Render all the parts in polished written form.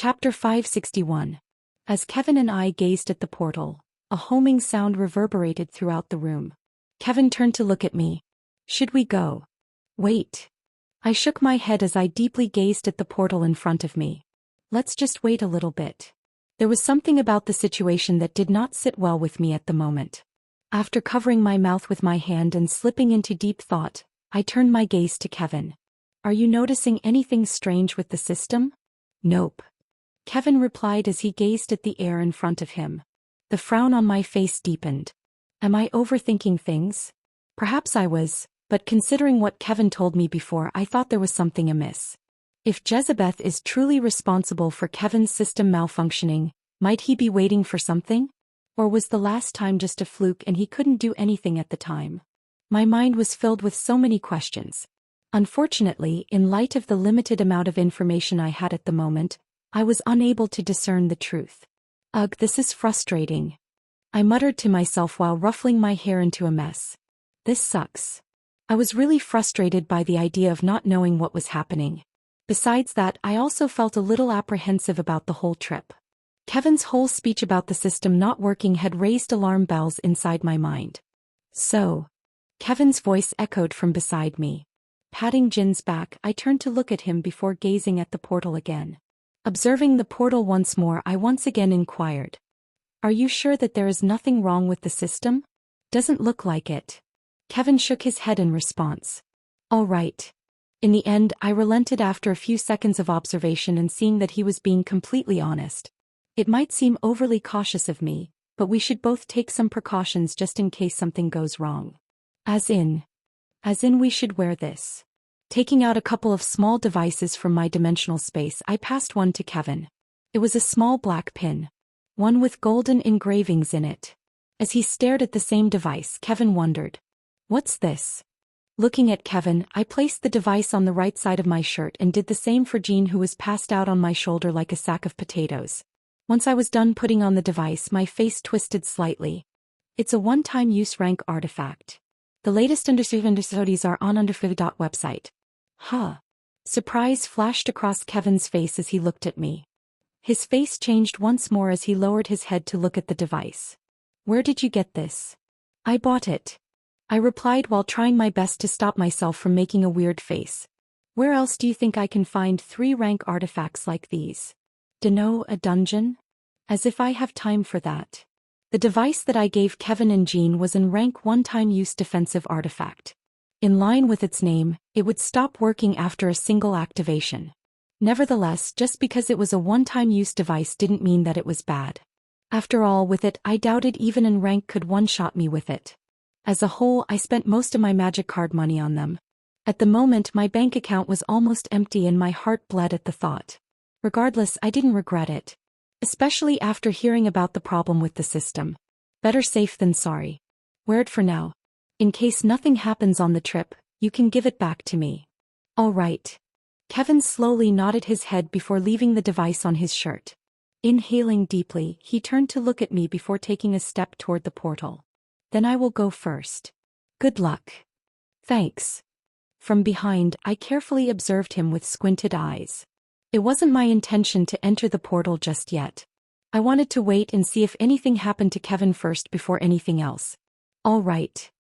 Chapter 561. As Kevin and I gazed at the portal, a homing sound reverberated throughout the room. Kevin turned to look at me. Should we go? Wait. I shook my head as I deeply gazed at the portal in front of me. Let's just wait a little bit. There was something about the situation that did not sit well with me at the moment. After covering my mouth with my hand and slipping into deep thought, I turned my gaze to Kevin. Are you noticing anything strange with the system? Nope. Kevin replied as he gazed at the air in front of him. The frown on my face deepened. Am I overthinking things? Perhaps I was, but considering what Kevin told me before, I thought there was something amiss. If Jezebeth is truly responsible for Kevin's system malfunctioning, might he be waiting for something? Or was the last time just a fluke and he couldn't do anything at the time? My mind was filled with so many questions. Unfortunately, in light of the limited amount of information I had at the moment, I was unable to discern the truth. Ugh, this is frustrating. I muttered to myself while ruffling my hair into a mess. This sucks. I was really frustrated by the idea of not knowing what was happening. Besides that, I also felt a little apprehensive about the whole trip. Kevin's whole speech about the system not working had raised alarm bells inside my mind. So, Kevin's voice echoed from beside me. Patting Jin's back, I turned to look at him before gazing at the portal again. Observing the portal once more, I once again inquired. Are you sure that there is nothing wrong with the system? Doesn't look like it. Kevin shook his head in response. All right. In the end, I relented after a few seconds of observation and seeing that he was being completely honest. It might seem overly cautious of me, but we should both take some precautions just in case something goes wrong. As in we should wear this. Taking out a couple of small devices from my dimensional space, I passed one to Kevin. It was a small black pin. One with golden engravings in it. As he stared at the same device, Kevin wondered. What's this? Looking at Kevin, I placed the device on the right side of my shirt and did the same for Jean, who was passed out on my shoulder like a sack of potatoes. Once I was done putting on the device, my face twisted slightly. It's a one-time use rank artifact. The latest understudies are on website. Huh. Surprise flashed across Kevin's face as he looked at me. His face changed once more as he lowered his head to look at the device. Where did you get this? I bought it. I replied while trying my best to stop myself from making a weird face. Where else do you think I can find 3 rank artifacts like these? Dunno, a dungeon? As if I have time for that. The device that I gave Kevin and Jean was in rank one-time use defensive artifact. In line with its name, it would stop working after a single activation. Nevertheless, just because it was a one-time use device didn't mean that it was bad. After all, with it, I doubted even in rank could one-shot me with it. As a whole, I spent most of my magic card money on them. At the moment, my bank account was almost empty and my heart bled at the thought. Regardless, I didn't regret it. Especially after hearing about the problem with the system. Better safe than sorry. Wear it for now. In case nothing happens on the trip, you can give it back to me. All right. Kevin slowly nodded his head before leaving the device on his shirt. Inhaling deeply, he turned to look at me before taking a step toward the portal. Then I will go first. Good luck. Thanks. From behind, I carefully observed him with squinted eyes. It wasn't my intention to enter the portal just yet. I wanted to wait and see if anything happened to Kevin first before anything else. All right.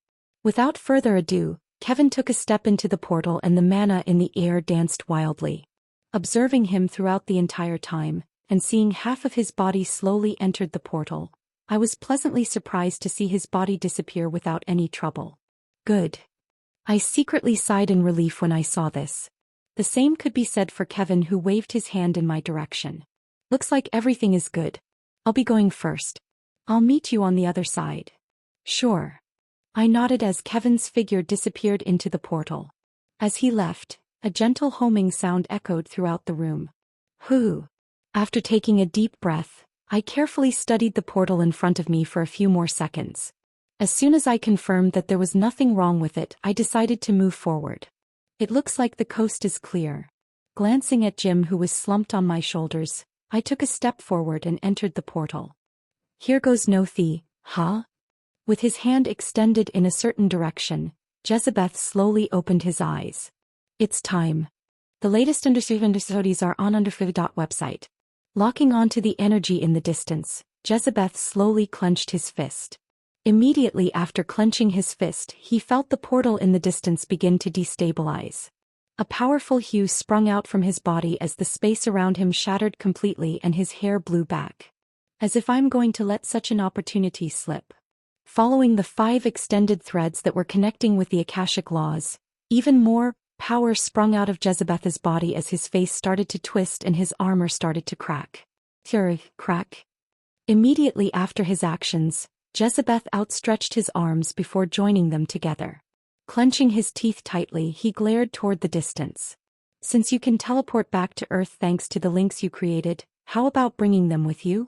Without further ado, Kevin took a step into the portal and the mana in the air danced wildly. Observing him throughout the entire time, and seeing half of his body slowly entered the portal, I was pleasantly surprised to see his body disappear without any trouble. Good. I secretly sighed in relief when I saw this. The same could be said for Kevin, who waved his hand in my direction. Looks like everything is good. I'll be going first. I'll meet you on the other side. Sure. I nodded as Kevin's figure disappeared into the portal. As he left, a gentle homing sound echoed throughout the room. Whew. After taking a deep breath, I carefully studied the portal in front of me for a few more seconds. As soon as I confirmed that there was nothing wrong with it, I decided to move forward. It looks like the coast is clear. Glancing at Jim, who was slumped on my shoulders, I took a step forward and entered the portal. Here goes nothing, huh? With his hand extended in a certain direction, Jezebeth slowly opened his eyes. It's time. The latest understudies are on website. Locking onto the energy in the distance, Jezebeth slowly clenched his fist. Immediately after clenching his fist, he felt the portal in the distance begin to destabilize. A powerful hue sprung out from his body as the space around him shattered completely and his hair blew back. As if I'm going to let such an opportunity slip. Following the 5 extended threads that were connecting with the Akashic laws, even more power sprung out of Jezebeth's body as his face started to twist and his armor started to crack. Crack. Immediately after his actions, Jezebeth outstretched his arms before joining them together. Clenching his teeth tightly, he glared toward the distance. Since you can teleport back to Earth thanks to the links you created, how about bringing them with you?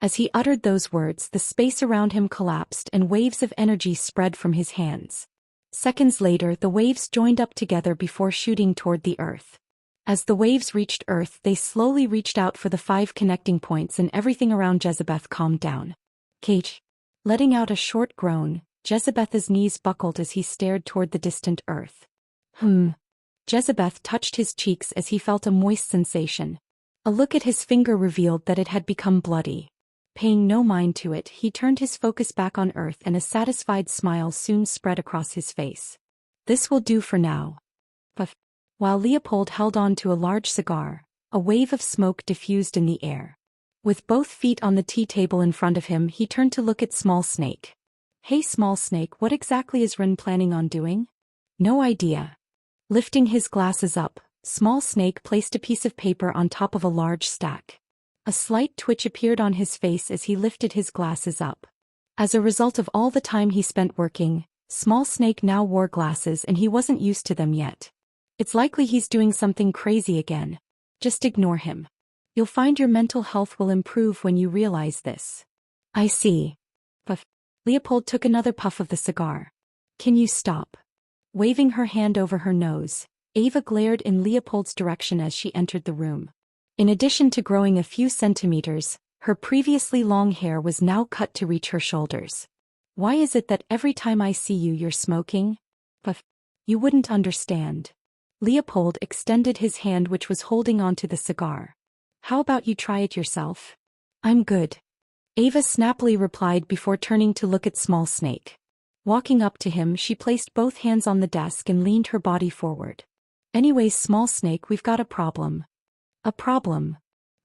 As he uttered those words, the space around him collapsed and waves of energy spread from his hands. Seconds later, the waves joined up together before shooting toward the Earth. As the waves reached Earth, they slowly reached out for the 5 connecting points and everything around Jezebeth calmed down. Cage. Letting out a short groan, Jezebeth's knees buckled as he stared toward the distant Earth. Jezebeth touched his cheeks as he felt a moist sensation. A look at his finger revealed that it had become bloody. Paying no mind to it, he turned his focus back on Earth and a satisfied smile soon spread across his face. This will do for now. Puff. While Leopold held on to a large cigar, a wave of smoke diffused in the air. With both feet on the tea table in front of him, he turned to look at Small Snake. Hey Small Snake, what exactly is Ren planning on doing? No idea. Lifting his glasses up, Small Snake placed a piece of paper on top of a large stack. A slight twitch appeared on his face as he lifted his glasses up. As a result of all the time he spent working, Small Snake now wore glasses and he wasn't used to them yet. It's likely he's doing something crazy again. Just ignore him. You'll find your mental health will improve when you realize this. I see. Puff. Leopold took another puff of the cigar. Can you stop? Waving her hand over her nose, Ava glared in Leopold's direction as she entered the room. In addition to growing a few centimeters, her previously long hair was now cut to reach her shoulders. Why is it that every time I see you you're smoking? Puff. You wouldn't understand. Leopold extended his hand which was holding onto the cigar. How about you try it yourself? I'm good. Ava snappily replied before turning to look at Small Snake. Walking up to him, she placed both hands on the desk and leaned her body forward. Anyways, Small Snake, we've got a problem. A problem?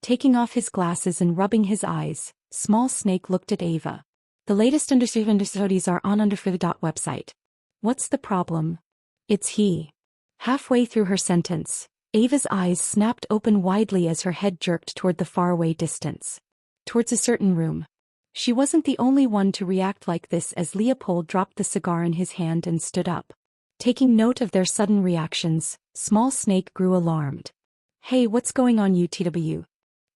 Taking off his glasses and rubbing his eyes, Small Snake looked at Ava. The latest understudies are on underfood.website. What's the problem? It's he. Halfway through her sentence, Ava's eyes snapped open widely as her head jerked toward the faraway distance. Towards a certain room. She wasn't the only one to react like this as Leopold dropped the cigar in his hand and stood up. Taking note of their sudden reactions, Small Snake grew alarmed. Hey, what's going on UTW?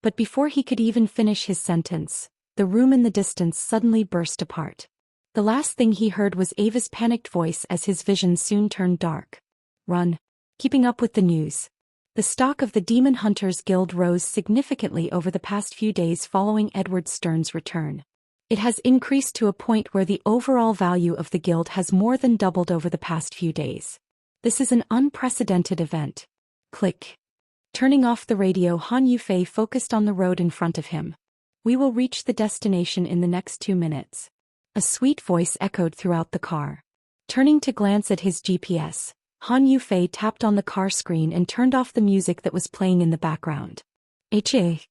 But before he could even finish his sentence, the room in the distance suddenly burst apart. The last thing he heard was Ava's panicked voice as his vision soon turned dark. Run. Keeping up with the news. The stock of the Demon Hunters Guild rose significantly over the past few days following Edward Stern's return. It has increased to a point where the overall value of the guild has more than doubled over the past few days. This is an unprecedented event. Click. Turning off the radio, Han Yufei focused on the road in front of him. We will reach the destination in the next 2 minutes. A sweet voice echoed throughout the car. Turning to glance at his GPS, Han Yufei tapped on the car screen and turned off the music that was playing in the background. HA.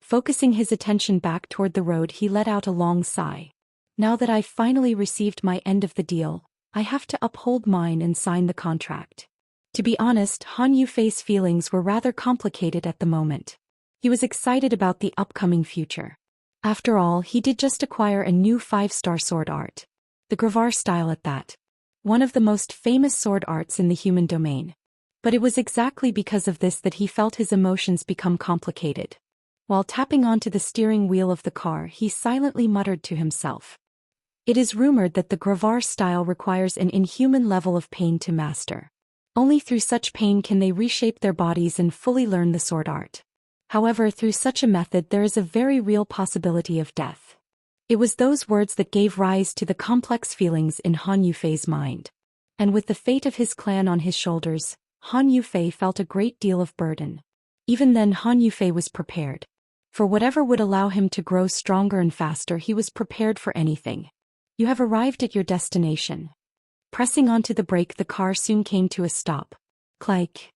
Focusing his attention back toward the road, he let out a long sigh. Now that I've finally received my end of the deal, I have to uphold mine and sign the contract. To be honest, Han Yufei's feelings were rather complicated at the moment. He was excited about the upcoming future. After all, he did just acquire a new 5-star sword art. The Gravar style at that. One of the most famous sword arts in the human domain. But it was exactly because of this that he felt his emotions become complicated. While tapping onto the steering wheel of the car, he silently muttered to himself. It is rumored that the Gravar style requires an inhuman level of pain to master. Only through such pain can they reshape their bodies and fully learn the sword art. However, through such a method there is a very real possibility of death. It was those words that gave rise to the complex feelings in Han Yufei's mind. And with the fate of his clan on his shoulders, Han Yufei felt a great deal of burden. Even then Han Yufei was prepared. For whatever would allow him to grow stronger and faster, he was prepared for anything. You have arrived at your destination. Pressing onto the brake, the car soon came to a stop. Click.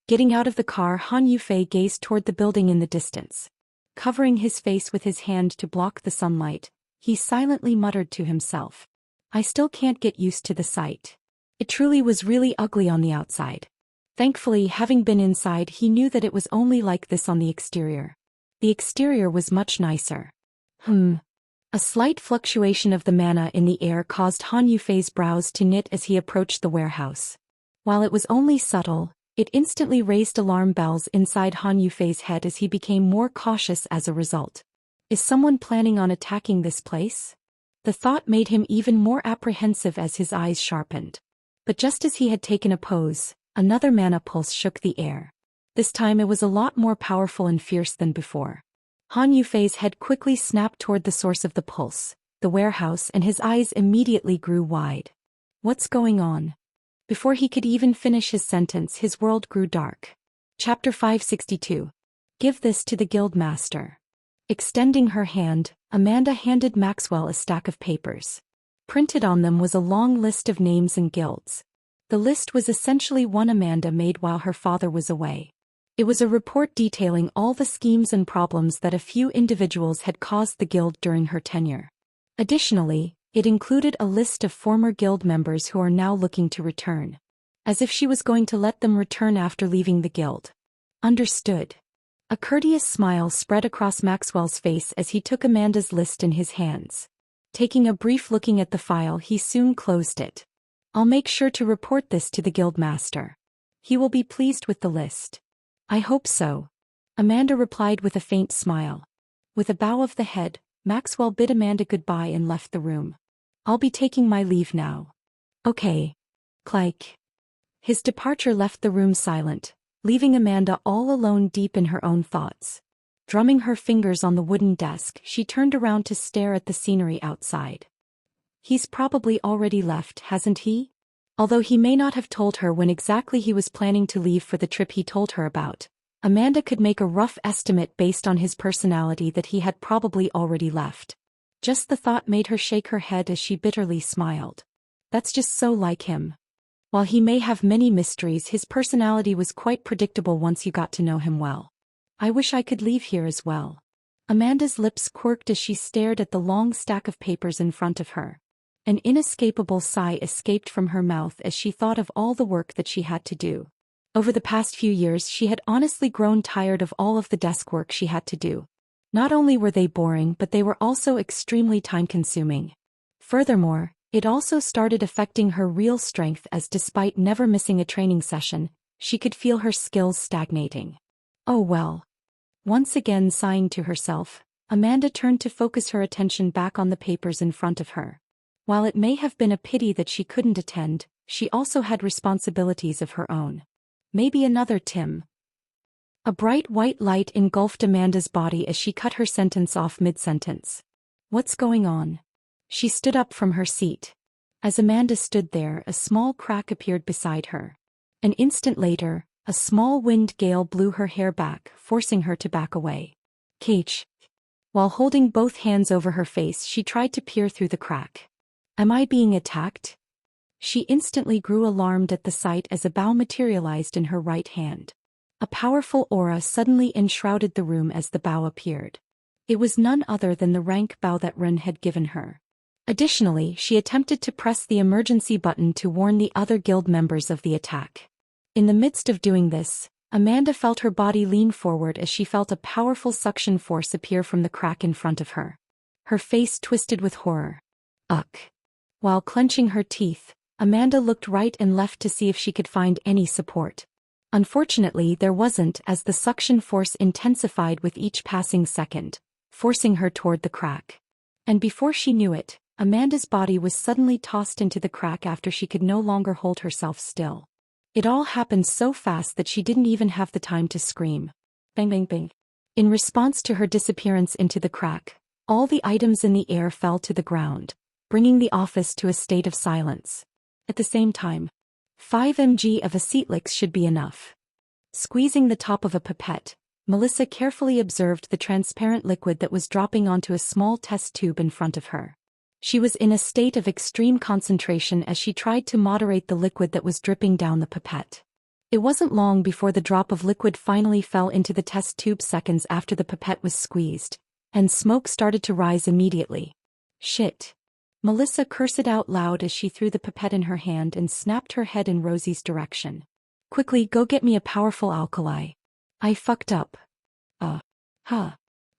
Getting out of the car, Han Yufei gazed toward the building in the distance. Covering his face with his hand to block the sunlight, he silently muttered to himself. I still can't get used to the sight. It truly was really ugly on the outside. Thankfully, having been inside, he knew that it was only like this on the exterior. The exterior was much nicer. A slight fluctuation of the mana in the air caused Han Yufei's brows to knit as he approached the warehouse. While it was only subtle, it instantly raised alarm bells inside Han Yufei's head as he became more cautious as a result. Is someone planning on attacking this place? The thought made him even more apprehensive as his eyes sharpened. But just as he had taken a pose, another mana pulse shook the air. This time it was a lot more powerful and fierce than before. Han Yufei's head quickly snapped toward the source of the pulse, the warehouse, and his eyes immediately grew wide. What's going on? Before he could even finish his sentence, his world grew dark. Chapter 562. Give this to the guild master. Extending her hand, Amanda handed Maxwell a stack of papers. Printed on them was a long list of names and guilds. The list was essentially one Amanda made while her father was away. It was a report detailing all the schemes and problems that a few individuals had caused the guild during her tenure. Additionally, it included a list of former guild members who are now looking to return. As if she was going to let them return after leaving the guild. Understood. A courteous smile spread across Maxwell's face as he took Amanda's list in his hands. Taking a brief look at the file, he soon closed it. I'll make sure to report this to the guild master. He will be pleased with the list. I hope so. Amanda replied with a faint smile. With a bow of the head, Maxwell bid Amanda goodbye and left the room. I'll be taking my leave now. Okay. Click. His departure left the room silent, leaving Amanda all alone deep in her own thoughts. Drumming her fingers on the wooden desk, she turned around to stare at the scenery outside. He's probably already left, hasn't he? Although he may not have told her when exactly he was planning to leave for the trip he told her about, Amanda could make a rough estimate based on his personality that he had probably already left. Just the thought made her shake her head as she bitterly smiled. That's just so like him. While he may have many mysteries, his personality was quite predictable once you got to know him well. I wish I could leave here as well. Amanda's lips quirked as she stared at the long stack of papers in front of her. An inescapable sigh escaped from her mouth as she thought of all the work that she had to do. Over the past few years, she had honestly grown tired of all of the desk work she had to do. Not only were they boring, but they were also extremely time-consuming. Furthermore, it also started affecting her real strength as despite never missing a training session, she could feel her skills stagnating. Oh well. Once again sighing to herself, Amanda turned to focus her attention back on the papers in front of her. While it may have been a pity that she couldn't attend, she also had responsibilities of her own. Maybe another Tim. A bright white light engulfed Amanda's body as she cut her sentence off mid-sentence. What's going on? She stood up from her seat. As Amanda stood there, a small crack appeared beside her. An instant later, a small wind gale blew her hair back, forcing her to back away. Kate. While holding both hands over her face, she tried to peer through the crack. Am I being attacked? She instantly grew alarmed at the sight as a bow materialized in her right hand. A powerful aura suddenly enshrouded the room as the bow appeared. It was none other than the rank bow that Ren had given her. Additionally, she attempted to press the emergency button to warn the other guild members of the attack. In the midst of doing this, Amanda felt her body lean forward as she felt a powerful suction force appear from the crack in front of her. Her face twisted with horror. Ugh. While clenching her teeth, Amanda looked right and left to see if she could find any support. Unfortunately, there wasn't, as the suction force intensified with each passing second, forcing her toward the crack. And before she knew it, Amanda's body was suddenly tossed into the crack after she could no longer hold herself still. It all happened so fast that she didn't even have the time to scream. Bang bang bang. In response to her disappearance into the crack, all the items in the air fell to the ground, bringing the office to a state of silence. At the same time, 5 mg of acetlix should be enough. Squeezing the top of a pipette, Melissa carefully observed the transparent liquid that was dropping onto a small test tube in front of her. She was in a state of extreme concentration as she tried to moderate the liquid that was dripping down the pipette. It wasn't long before the drop of liquid finally fell into the test tube seconds after the pipette was squeezed, and smoke started to rise immediately. Shit. Melissa cursed out loud as she threw the pipette in her hand and snapped her head in Rosie's direction. Quickly, go get me a powerful alkali. I fucked up. Huh.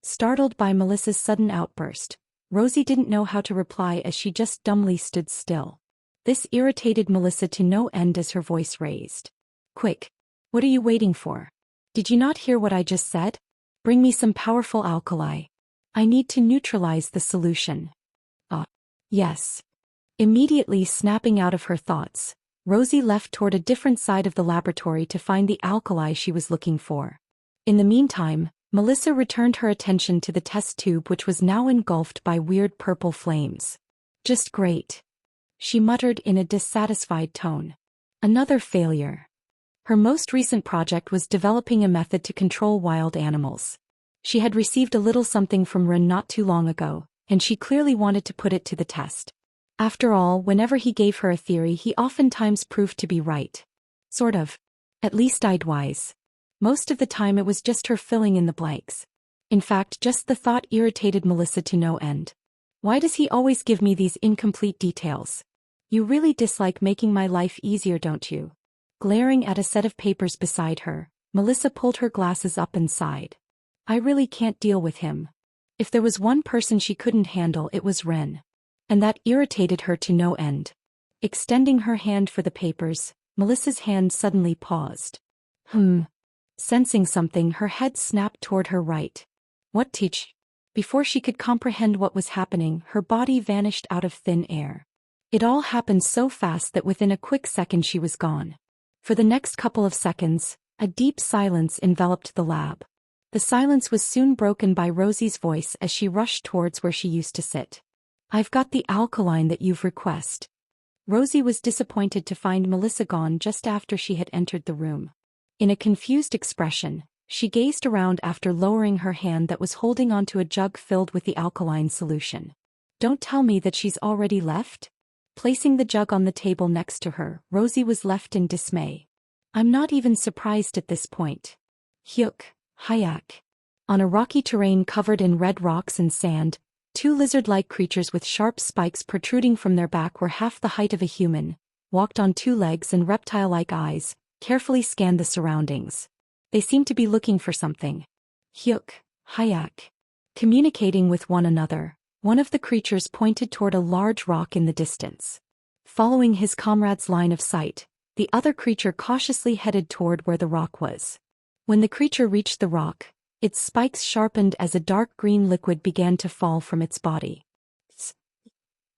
Startled by Melissa's sudden outburst, Rosie didn't know how to reply as she just dumbly stood still. This irritated Melissa to no end as her voice raised. Quick. What are you waiting for? Did you not hear what I just said? Bring me some powerful alkali. I need to neutralize the solution. Yes. Immediately snapping out of her thoughts, Rosie left toward a different side of the laboratory to find the alkali she was looking for. In the meantime, Melissa returned her attention to the test tube, which was now engulfed by weird purple flames. Just great. She muttered in a dissatisfied tone. Another failure. Her most recent project was developing a method to control wild animals. She had received a little something from Ren not too long ago, and she clearly wanted to put it to the test. After all, whenever he gave her a theory, he oftentimes proved to be right. Sort of. At least wise. Most of the time it was just her filling in the blanks. In fact, just the thought irritated Melissa to no end. Why does he always give me these incomplete details? You really dislike making my life easier, don't you? Glaring at a set of papers beside her, Melissa pulled her glasses up and sighed. I really can't deal with him. If there was one person she couldn't handle, it was Ren. And that irritated her to no end. Extending her hand for the papers, Melissa's hand suddenly paused. Sensing something, her head snapped toward her right. What teach? Before she could comprehend what was happening, her body vanished out of thin air. It all happened so fast that within a quick second she was gone. For the next couple of seconds, a deep silence enveloped the lab. The silence was soon broken by Rosie's voice as she rushed towards where she used to sit. I've got the alkaline that you've requested. Rosie was disappointed to find Melissa gone just after she had entered the room. In a confused expression, she gazed around after lowering her hand that was holding onto a jug filled with the alkaline solution. Don't tell me that she's already left? Placing the jug on the table next to her, Rosie was left in dismay. I'm not even surprised at this point. Hyuk. Hayak. On a rocky terrain covered in red rocks and sand, two lizard-like creatures with sharp spikes protruding from their back were half the height of a human, walked on two legs and reptile-like eyes, carefully scanned the surroundings. They seemed to be looking for something. Hyuk. Hayak. Communicating with one another, one of the creatures pointed toward a large rock in the distance. Following his comrade's line of sight, the other creature cautiously headed toward where the rock was. When the creature reached the rock, its spikes sharpened as a dark green liquid began to fall from its body.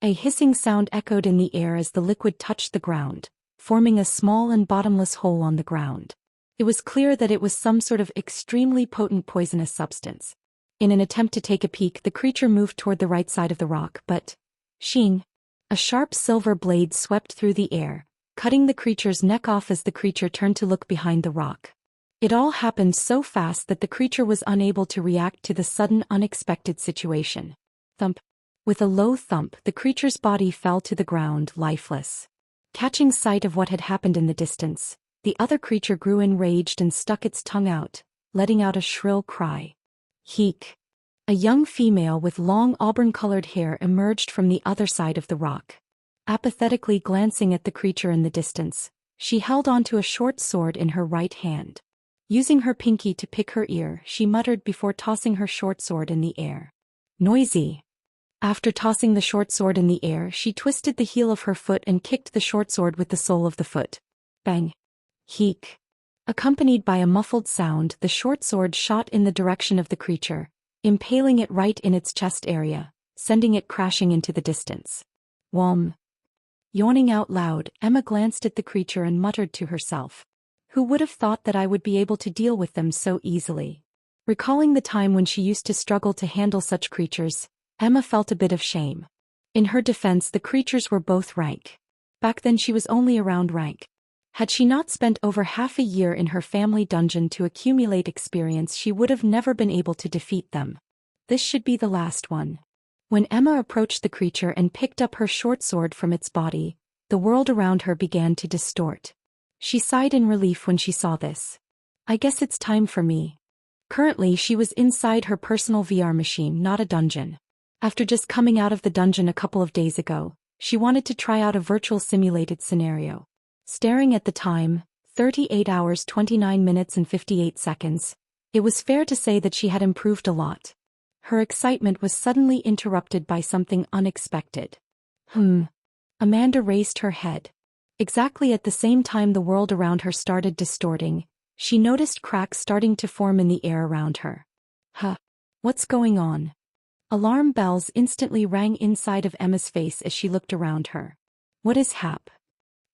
A hissing sound echoed in the air as the liquid touched the ground, forming a small and bottomless hole on the ground. It was clear that it was some sort of extremely potent poisonous substance. In an attempt to take a peek, the creature moved toward the right side of the rock, but shing! A sharp silver blade swept through the air, cutting the creature's neck off as the creature turned to look behind the rock. It all happened so fast that the creature was unable to react to the sudden, unexpected situation. Thump. With a low thump, the creature's body fell to the ground, lifeless. Catching sight of what had happened in the distance, the other creature grew enraged and stuck its tongue out, letting out a shrill cry. Heek. A young female with long auburn-colored hair emerged from the other side of the rock. Apathetically glancing at the creature in the distance, she held onto a short sword in her right hand. Using her pinky to pick her ear, she muttered before tossing her short sword in the air. Noisy. After tossing the short sword in the air, she twisted the heel of her foot and kicked the short sword with the sole of the foot. Bang. Heek. Accompanied by a muffled sound, the short sword shot in the direction of the creature, impaling it right in its chest area, sending it crashing into the distance. Whom. Yawning out loud, Emma glanced at the creature and muttered to herself. Who would have thought that I would be able to deal with them so easily? Recalling the time when she used to struggle to handle such creatures, Emma felt a bit of shame. In her defense, the creatures were both rank. Back then she was only around rank Had she not spent over half a year in her family dungeon to accumulate experience, she would have never been able to defeat them. This should be the last one. When Emma approached the creature and picked up her short sword from its body, the world around her began to distort. She sighed in relief when she saw this. I guess it's time for me. Currently, she was inside her personal VR machine, not a dungeon. After just coming out of the dungeon a couple of days ago, she wanted to try out a virtual simulated scenario. Staring at the time, 38 hours 29 minutes and 58 seconds, it was fair to say that she had improved a lot. Her excitement was suddenly interrupted by something unexpected. Amanda raised her head. Exactly at the same time the world around her started distorting, she noticed cracks starting to form in the air around her. What's going on? Alarm bells instantly rang inside of Emma's face as she looked around her. What is hap?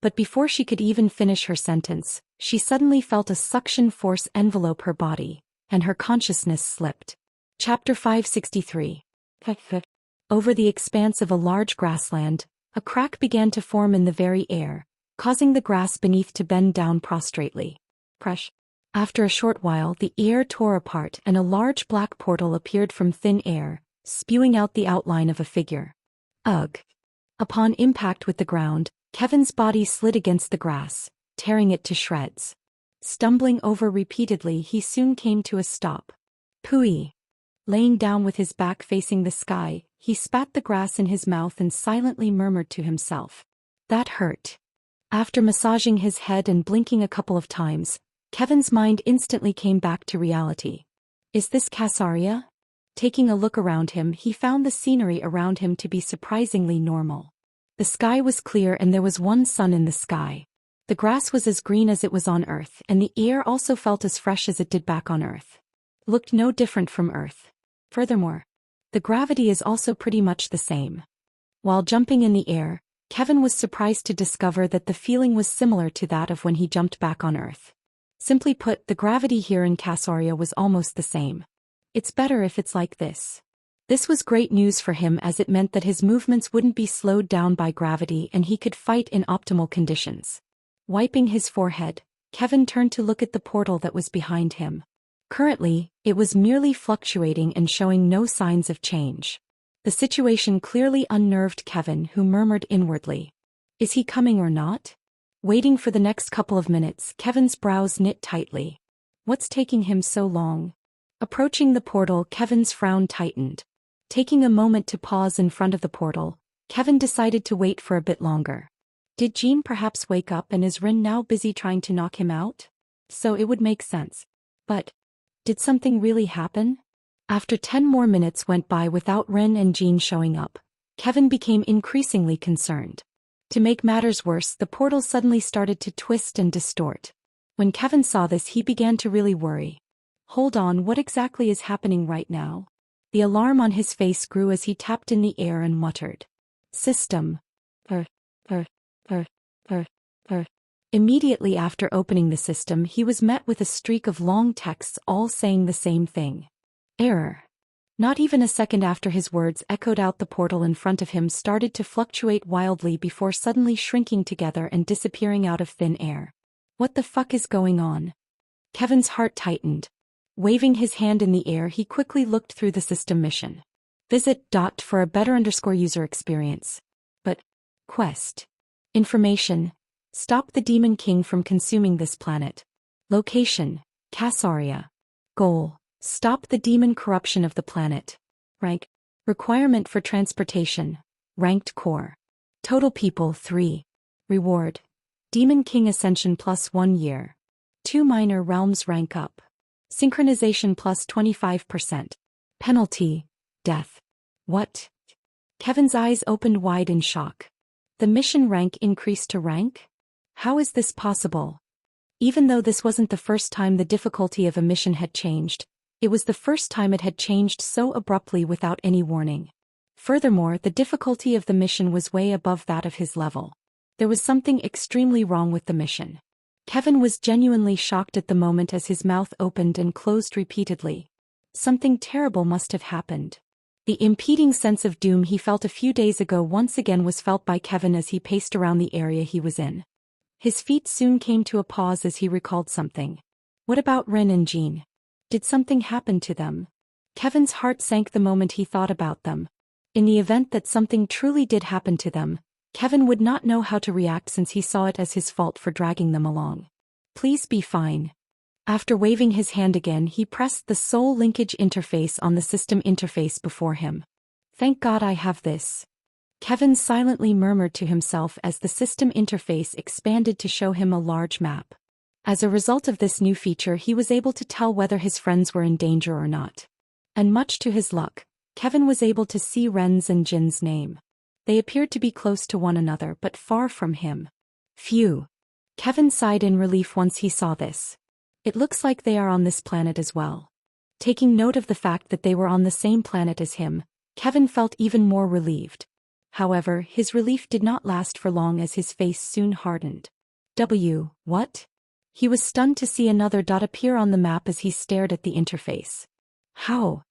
But before she could even finish her sentence, she suddenly felt a suction force envelope her body, and her consciousness slipped. Chapter 563. Over the expanse of a large grassland, a crack began to form in the very air, causing the grass beneath to bend down prostrately. After a short while, the air tore apart and a large black portal appeared from thin air, spewing out the outline of a figure. Ugh! Upon impact with the ground, Kevin's body slid against the grass, tearing it to shreds. Stumbling over repeatedly, he soon came to a stop. Pooey! Laying down with his back facing the sky, he spat the grass in his mouth and silently murmured to himself. That hurt. After massaging his head and blinking a couple of times, Kevin's mind instantly came back to reality. Is this Casaria? Taking a look around him, he found the scenery around him to be surprisingly normal. The sky was clear and there was one sun in the sky. The grass was as green as it was on Earth, and the air also felt as fresh as it did back on Earth. Looked no different from Earth. Furthermore, the gravity is also pretty much the same. While jumping in the air, Kevin was surprised to discover that the feeling was similar to that of when he jumped back on Earth. Simply put, the gravity here in Casaria was almost the same. It's better if it's like this. This was great news for him as it meant that his movements wouldn't be slowed down by gravity and he could fight in optimal conditions. Wiping his forehead, Kevin turned to look at the portal that was behind him. Currently, it was merely fluctuating and showing no signs of change. The situation clearly unnerved Kevin, who murmured inwardly. Is he coming or not? Waiting for the next couple of minutes, Kevin's brows knit tightly. What's taking him so long? Approaching the portal, Kevin's frown tightened. Taking a moment to pause in front of the portal, Kevin decided to wait for a bit longer. Did Jean perhaps wake up and is Rin now busy trying to knock him out? So it would make sense. But did something really happen? After 10 more minutes went by without Rin and Jean showing up, Kevin became increasingly concerned. To make matters worse, the portal suddenly started to twist and distort. When Kevin saw this, he began to really worry. Hold on, what exactly is happening right now? The alarm on his face grew as he tapped in the air and muttered. System. Immediately after opening the system, he was met with a streak of long texts all saying the same thing. Error. Not even a second after his words echoed out, the portal in front of him started to fluctuate wildly before suddenly shrinking together and disappearing out of thin air. What the fuck is going on? Kevin's heart tightened. Waving his hand in the air, he quickly looked through the system mission. Visit for a better user experience. But quest. Information. Stop the Demon King from consuming this planet. Location. Casaria. Goal. Stop the demon corruption of the planet. Rank. Requirement for transportation. Ranked core. Total people 3. Reward. Demon King Ascension plus 1 year. 2 minor realms rank up. Synchronization plus 25%. Penalty. Death. What? Kevin's eyes opened wide in shock. The mission rank increased to rank? How is this possible? Even though this wasn't the first time the difficulty of a mission had changed, it was the first time it had changed so abruptly without any warning. Furthermore, the difficulty of the mission was way above that of his level. There was something extremely wrong with the mission. Kevin was genuinely shocked at the moment as his mouth opened and closed repeatedly. Something terrible must have happened. The impending sense of doom he felt a few days ago once again was felt by Kevin as he paced around the area he was in. His feet soon came to a pause as he recalled something. What about Ren and Jean? Did something happen to them? Kevin's heart sank the moment he thought about them. In the event that something truly did happen to them, Kevin would not know how to react since he saw it as his fault for dragging them along. Please be fine. After waving his hand again, he pressed the soul linkage interface on the system interface before him. Thank God I have this. Kevin silently murmured to himself as the system interface expanded to show him a large map. As a result of this new feature, he was able to tell whether his friends were in danger or not. And much to his luck, Kevin was able to see Ren's and Jin's name. They appeared to be close to one another but far from him. Phew. Kevin sighed in relief once he saw this. It looks like they are on this planet as well. Taking note of the fact that they were on the same planet as him, Kevin felt even more relieved. However, his relief did not last for long as his face soon hardened. What? He was stunned to see another dot appear on the map as he stared at the interface. How?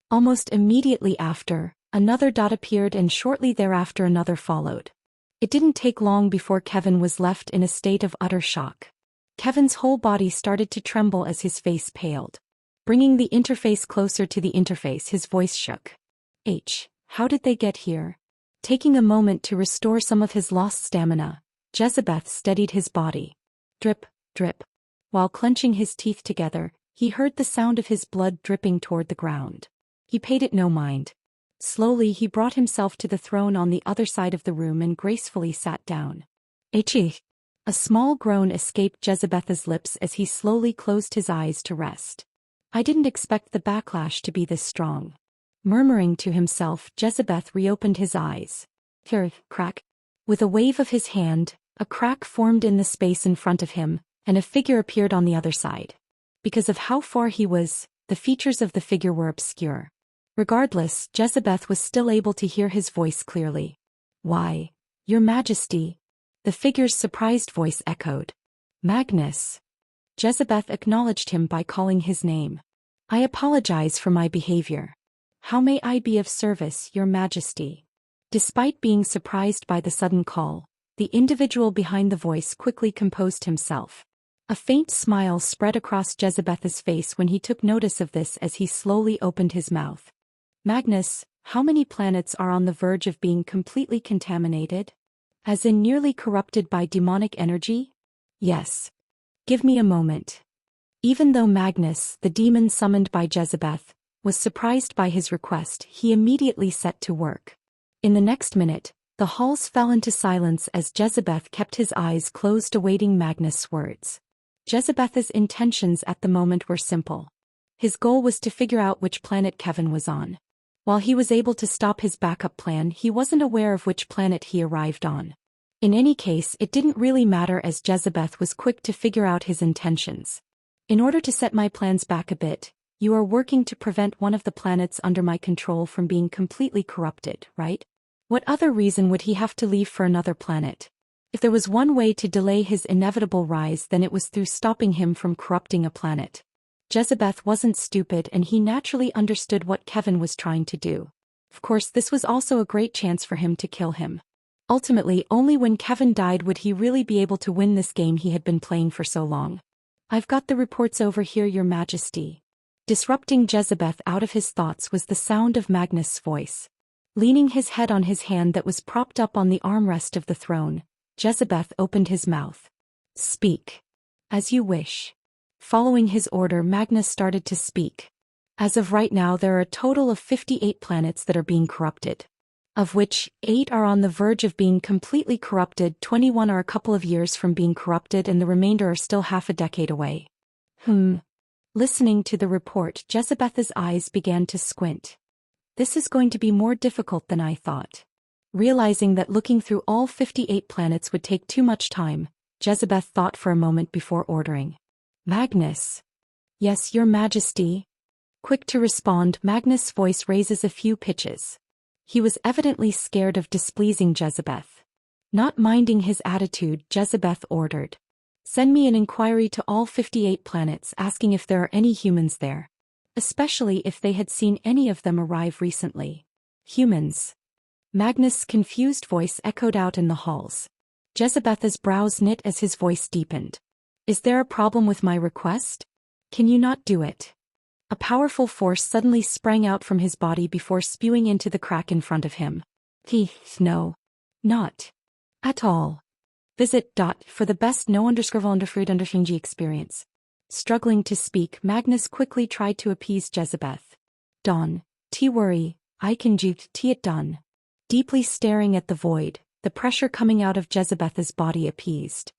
Almost immediately after, another dot appeared and shortly thereafter another followed. It didn't take long before Kevin was left in a state of utter shock. Kevin's whole body started to tremble as his face paled. Bringing the interface closer to the interface, his voice shook. How did they get here? Taking a moment to restore some of his lost stamina, Jezebeth steadied his body. Drip, drip. While clenching his teeth together, he heard the sound of his blood dripping toward the ground. He paid it no mind. Slowly he brought himself to the throne on the other side of the room and gracefully sat down. A small groan escaped Jezebeth's lips as he slowly closed his eyes to rest. I didn't expect the backlash to be this strong. Murmuring to himself, Jezebeth reopened his eyes. Crack. With a wave of his hand, a crack formed in the space in front of him, and a figure appeared on the other side. Because of how far he was, the features of the figure were obscure. Regardless, Jezebeth was still able to hear his voice clearly. Why, Your Majesty. The figure's surprised voice echoed. Magnus. Jezebeth acknowledged him by calling his name. I apologize for my behavior. How may I be of service, Your Majesty? Despite being surprised by the sudden call, the individual behind the voice quickly composed himself. A faint smile spread across Jezebeth's face when he took notice of this as he slowly opened his mouth. Magnus, how many planets are on the verge of being completely contaminated? As in nearly corrupted by demonic energy? Yes. Give me a moment. Even though Magnus, the demon summoned by Jezebeth, was surprised by his request, he immediately set to work. In the next minute, the halls fell into silence as Jezebeth kept his eyes closed awaiting Magnus' words. Jezebeth's intentions at the moment were simple. His goal was to figure out which planet Kevin was on. While he was able to stop his backup plan, he wasn't aware of which planet he arrived on. In any case, it didn't really matter as Jezebeth was quick to figure out his intentions. In order to set my plans back a bit, you are working to prevent one of the planets under my control from being completely corrupted, right? What other reason would he have to leave for another planet? If there was one way to delay his inevitable rise, then it was through stopping him from corrupting a planet. Jezebeth wasn't stupid and he naturally understood what Kevin was trying to do. Of course, this was also a great chance for him to kill him. Ultimately, only when Kevin died would he really be able to win this game he had been playing for so long. I've got the reports over here, Your Majesty. Disrupting Jezebeth out of his thoughts was the sound of Magnus' voice. Leaning his head on his hand that was propped up on the armrest of the throne, Jezebeth opened his mouth. Speak. As you wish. Following his order, Magnus started to speak. As of right now, there are a total of 58 planets that are being corrupted. Of which, 8 are on the verge of being completely corrupted, 21 are a couple of years from being corrupted, and the remainder are still half a decade away. Listening to the report, Jezebeth's eyes began to squint. This is going to be more difficult than I thought. Realizing that looking through all 58 planets would take too much time, Jezebeth thought for a moment before ordering. Magnus. Yes, Your Majesty. Quick to respond, Magnus' voice raises a few pitches. He was evidently scared of displeasing Jezebeth. Not minding his attitude, Jezebeth ordered. Send me an inquiry to all 58 planets asking if there are any humans there. Especially if they had seen any of them arrive recently. Humans. Magnus' confused voice echoed out in the halls. Jezebeth's brows knit as his voice deepened. Is there a problem with my request? Can you not do it? A powerful force suddenly sprang out from his body before spewing into the crack in front of him. No. Not at all. Visit. For the best no_underfruit_g experience. Struggling to speak, Magnus quickly tried to appease Jezebeth. Don, worry, I can get it done. Deeply staring at the void, the pressure coming out of Jezebeth's body appeased.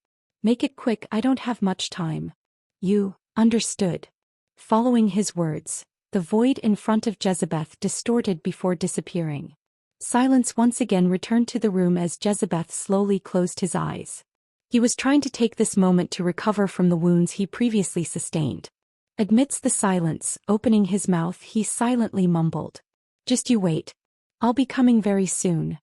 Make it quick, I don't have much time. You, understood. Following his words, the void in front of Jezebeth distorted before disappearing. Silence once again returned to the room as Jezebeth slowly closed his eyes. He was trying to take this moment to recover from the wounds he previously sustained. Amidst the silence, opening his mouth, he silently mumbled. Just you wait. I'll be coming very soon.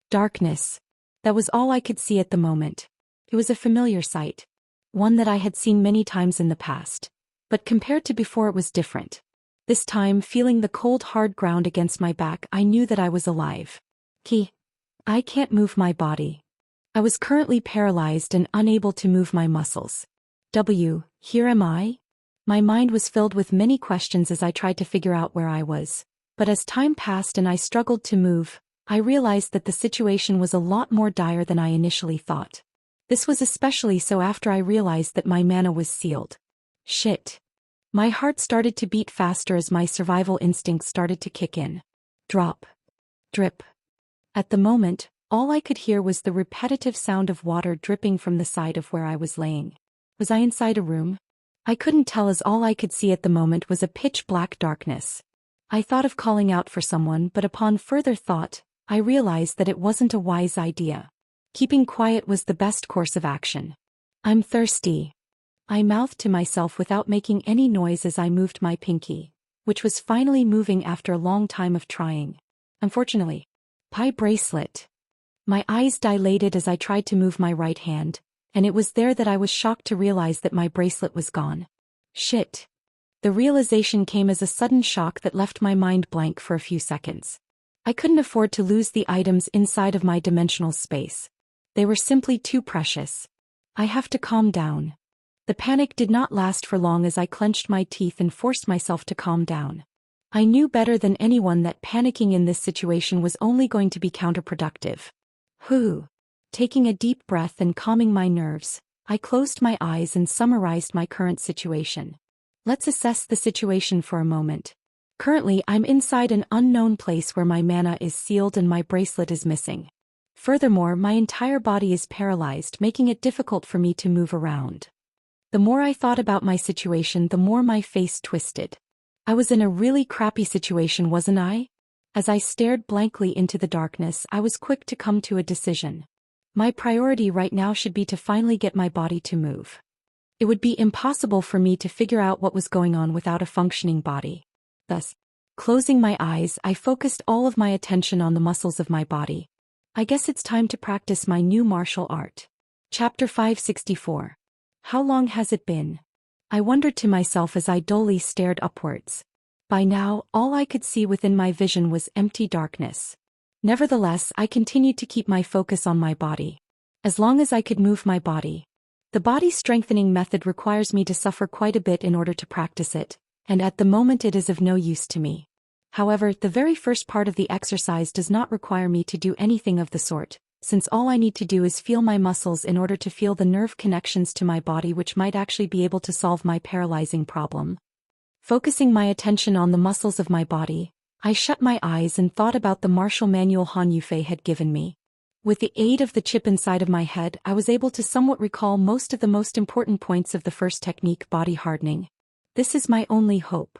Darkness. That was all I could see at the moment. It was a familiar sight. One that I had seen many times in the past. But compared to before, it was different. This time, feeling the cold hard ground against my back, I knew that I was alive. I can't move my body. I was currently paralyzed and unable to move my muscles. Here am I? My mind was filled with many questions as I tried to figure out where I was. But as time passed and I struggled to move, I realized that the situation was a lot more dire than I initially thought. This was especially so after I realized that my mana was sealed. Shit. My heart started to beat faster as my survival instincts started to kick in. Drop. Drip. At the moment, all I could hear was the repetitive sound of water dripping from the side of where I was laying. Was I inside a room? I couldn't tell as all I could see at the moment was a pitch-black darkness. I thought of calling out for someone, but upon further thought, I realized that it wasn't a wise idea. Keeping quiet was the best course of action. I'm thirsty. I mouthed to myself without making any noise as I moved my pinky, which was finally moving after a long time of trying. Unfortunately. Pie bracelet. My eyes dilated as I tried to move my right hand, and it was there that I was shocked to realize that my bracelet was gone. Shit. The realization came as a sudden shock that left my mind blank for a few seconds. I couldn't afford to lose the items inside of my dimensional space. They were simply too precious. I have to calm down. The panic did not last for long as I clenched my teeth and forced myself to calm down. I knew better than anyone that panicking in this situation was only going to be counterproductive. Taking a deep breath and calming my nerves, I closed my eyes and summarized my current situation. Let's assess the situation for a moment. Currently, I'm inside an unknown place where my mana is sealed and my bracelet is missing. Furthermore, my entire body is paralyzed, making it difficult for me to move around. The more I thought about my situation, the more my face twisted. I was in a really crappy situation, wasn't I? As I stared blankly into the darkness, I was quick to come to a decision. My priority right now should be to finally get my body to move. It would be impossible for me to figure out what was going on without a functioning body. Thus, closing my eyes, I focused all of my attention on the muscles of my body. I guess it's time to practice my new martial art. Chapter 564. How long has it been? I wondered to myself as I dully stared upwards. By now, all I could see within my vision was empty darkness. Nevertheless, I continued to keep my focus on my body. As long as I could move my body. The body strengthening method requires me to suffer quite a bit in order to practice it, and at the moment it is of no use to me. However, the very first part of the exercise does not require me to do anything of the sort, since all I need to do is feel my muscles in order to feel the nerve connections to my body which might actually be able to solve my paralyzing problem. Focusing my attention on the muscles of my body, I shut my eyes and thought about the martial manual Han Yufei had given me. With the aid of the chip inside of my head, I was able to somewhat recall most of the most important points of the first technique, body hardening. This is my only hope.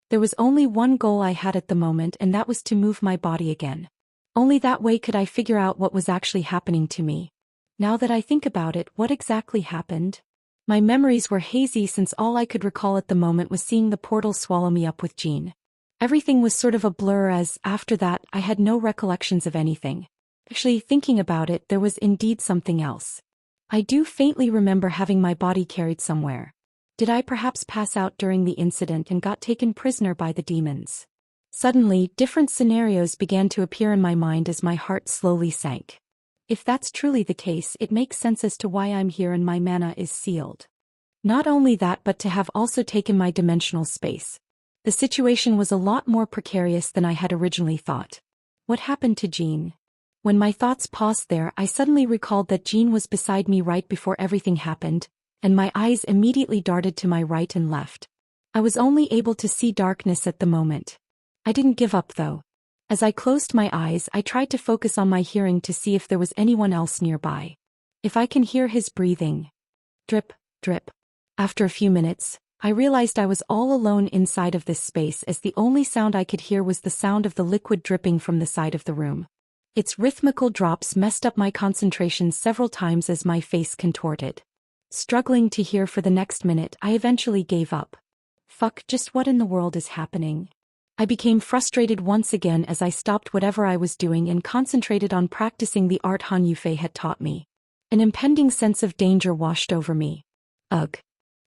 There was only one goal I had at the moment, and that was to move my body again. Only that way could I figure out what was actually happening to me. Now that I think about it, what exactly happened? My memories were hazy since all I could recall at the moment was seeing the portal swallow me up with Jean. Everything was sort of a blur as, after that, I had no recollections of anything. Actually, thinking about it, there was indeed something else. I do faintly remember having my body carried somewhere. Did I perhaps pass out during the incident and got taken prisoner by the demons? Suddenly, different scenarios began to appear in my mind as my heart slowly sank. If that's truly the case, it makes sense as to why I'm here and my mana is sealed. Not only that, but to have also taken my dimensional space. The situation was a lot more precarious than I had originally thought. What happened to Jean? When my thoughts paused there, I suddenly recalled that Jean was beside me right before everything happened, and my eyes immediately darted to my right and left. I was only able to see darkness at the moment. I didn't give up though. As I closed my eyes, I tried to focus on my hearing to see if there was anyone else nearby. If I can hear his breathing. Drip, drip. After a few minutes, I realized I was all alone inside of this space, as the only sound I could hear was the sound of the liquid dripping from the side of the room. Its rhythmical drops messed up my concentration several times as my face contorted. Struggling to hear for the next minute, I eventually gave up. Fuck, just what in the world is happening? I became frustrated once again as I stopped whatever I was doing and concentrated on practicing the art Han Yufei had taught me. An impending sense of danger washed over me. Ugh.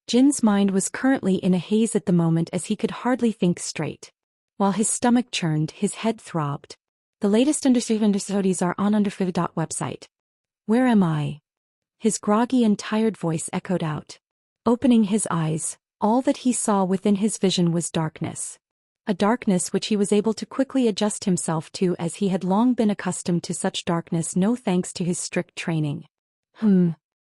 Jin's mind was currently in a haze at the moment, as he could hardly think straight. While his stomach churned, his head throbbed. The latest episodes are on website. Where am I? His groggy and tired voice echoed out. Opening his eyes, all that he saw within his vision was darkness. A darkness which he was able to quickly adjust himself to, as he had long been accustomed to such darkness, no thanks to his strict training.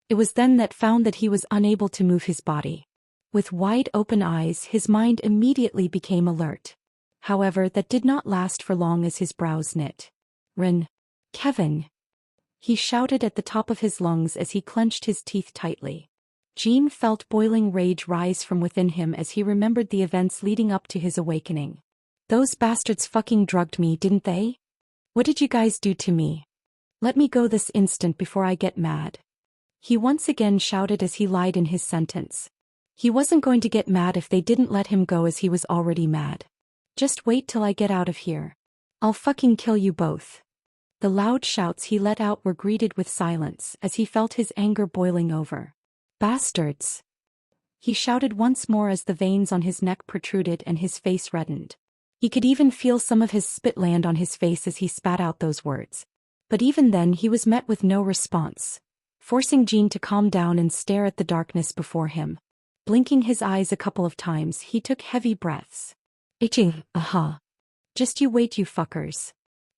It was then that found that he was unable to move his body. With wide open eyes, his mind immediately became alert. However, that did not last for long, as his brows knit. Kevin! He shouted at the top of his lungs as he clenched his teeth tightly. Jean felt boiling rage rise from within him as he remembered the events leading up to his awakening. Those bastards fucking drugged me, didn't they? What did you guys do to me? Let me go this instant before I get mad. He once again shouted as he lied in his sentence. He wasn't going to get mad if they didn't let him go, as he was already mad. Just wait till I get out of here. I'll fucking kill you both. The loud shouts he let out were greeted with silence as he felt his anger boiling over. Bastards! He shouted once more as the veins on his neck protruded and his face reddened. He could even feel some of his spit land on his face as he spat out those words. But even then he was met with no response, forcing Jean to calm down and stare at the darkness before him. Blinking his eyes a couple of times, he took heavy breaths. Itching, Just you wait, you fuckers.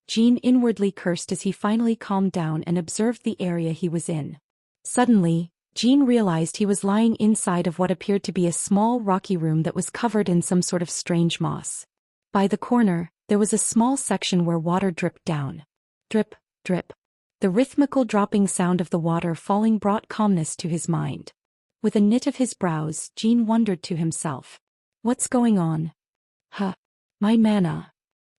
Jean inwardly cursed as he finally calmed down and observed the area he was in. Suddenly, Jean realized he was lying inside of what appeared to be a small rocky room that was covered in some sort of strange moss. By the corner, there was a small section where water dripped down. Drip, drip. The rhythmical dropping sound of the water falling brought calmness to his mind. With a knit of his brows, Jean wondered to himself. What's going on? My mana.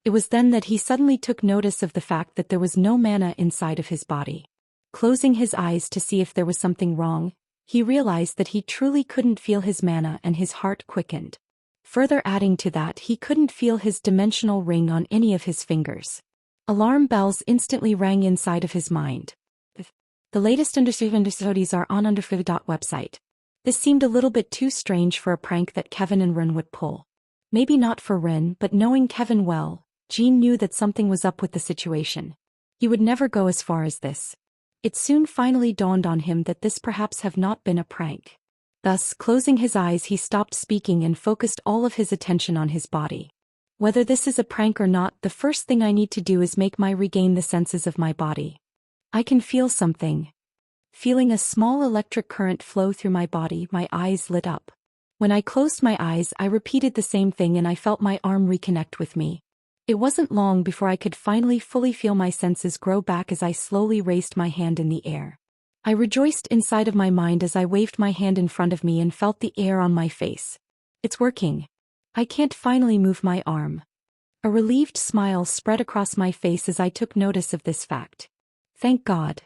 It was then that he suddenly took notice of the fact that there was no mana inside of his body. Closing his eyes to see if there was something wrong, he realized that he truly couldn't feel his mana, and his heart quickened. Further adding to that, he couldn't feel his dimensional ring on any of his fingers. Alarm bells instantly rang inside of his mind. The latest episodes are on website. This seemed a little bit too strange for a prank that Kevin and Rin would pull. Maybe not for Rin, but knowing Kevin well, Jean knew that something was up with the situation. He would never go as far as this. It soon finally dawned on him that this perhaps have not been a prank. Thus, closing his eyes, he stopped speaking and focused all of his attention on his body. Whether this is a prank or not, the first thing I need to do is make my regain the senses of my body. I can feel something. Feeling a small electric current flow through my body, my eyes lit up. When I closed my eyes, I repeated the same thing and I felt my arm reconnect with me. It wasn't long before I could finally fully feel my senses grow back as I slowly raised my hand in the air. I rejoiced inside of my mind as I waved my hand in front of me and felt the air on my face. It's working. I can't finally move my arm. A relieved smile spread across my face as I took notice of this fact. Thank God.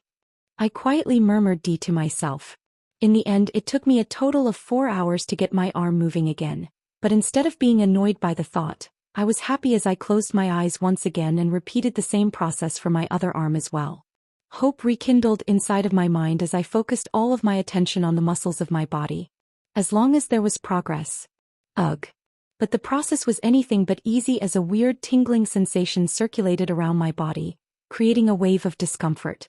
I quietly murmured to myself. In the end, it took me a total of 4 hours to get my arm moving again, but instead of being annoyed by the thought, I was happy as I closed my eyes once again and repeated the same process for my other arm as well. Hope rekindled inside of my mind as I focused all of my attention on the muscles of my body. As long as there was progress. Ugh. But the process was anything but easy, as a weird tingling sensation circulated around my body, creating a wave of discomfort.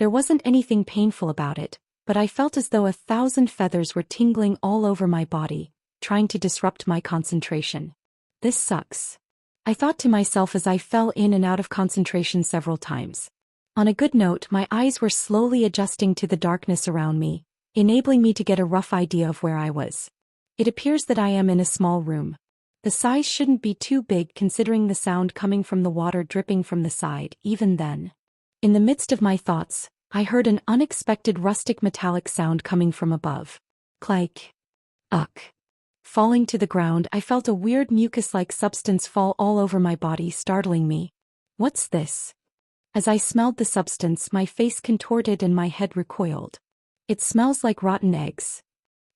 There wasn't anything painful about it, but I felt as though 1,000 feathers were tingling all over my body, trying to disrupt my concentration. This sucks. I thought to myself as I fell in and out of concentration several times. On a good note, my eyes were slowly adjusting to the darkness around me, enabling me to get a rough idea of where I was. It appears that I am in a small room. The size shouldn't be too big considering the sound coming from the water dripping from the side. Even then, in the midst of my thoughts, I heard an unexpected rustic metallic sound coming from above. Clank. Uck. Falling to the ground, I felt a weird mucus-like substance fall all over my body, startling me. What's this? As I smelled the substance, my face contorted and my head recoiled. It smells like rotten eggs.